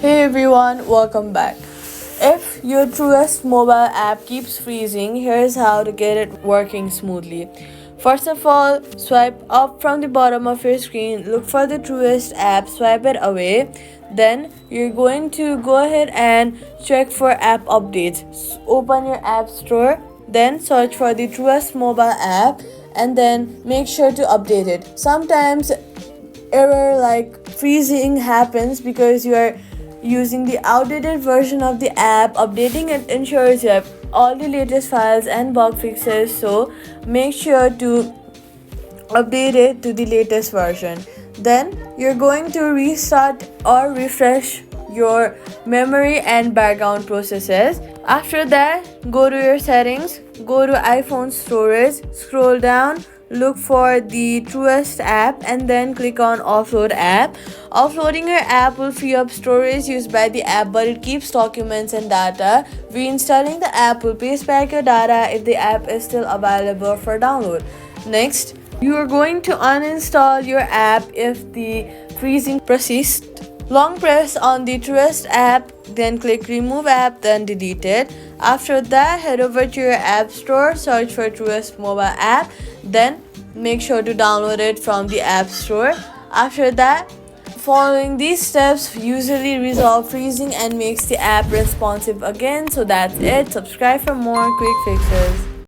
Hey everyone, welcome back. If your Truest mobile app keeps freezing, here's how to get it working smoothly. First of all, swipe up from the bottom of your screen, look for the Truest app, swipe it away. Then you're going to go ahead and check for app updates. Open your app store, then search for the Truest mobile app, and then make sure to update it. Sometimes error like freezing happens because you are using the outdated version of the app. Updating it ensures you have all the latest files and bug fixes, so make sure to update it to the latest version. Then you're going to restart or refresh your memory and background processes. After that, go to your settings, go to iPhone storage, scroll down, look for the Truest app, and then click on offload app. Offloading your app will free up storage used by the app, but it keeps documents and data. Reinstalling the app will paste back your data if the app is still available for download. Next, you are going to uninstall your app if the freezing persists. Long press on the Truest app, then click remove app, then delete it. After that, head over to your app store, search for Truest mobile app, then make sure to download it from the app store. After that, following these steps usually resolve freezing and makes the app responsive again. So that's it. Subscribe for more quick fixes.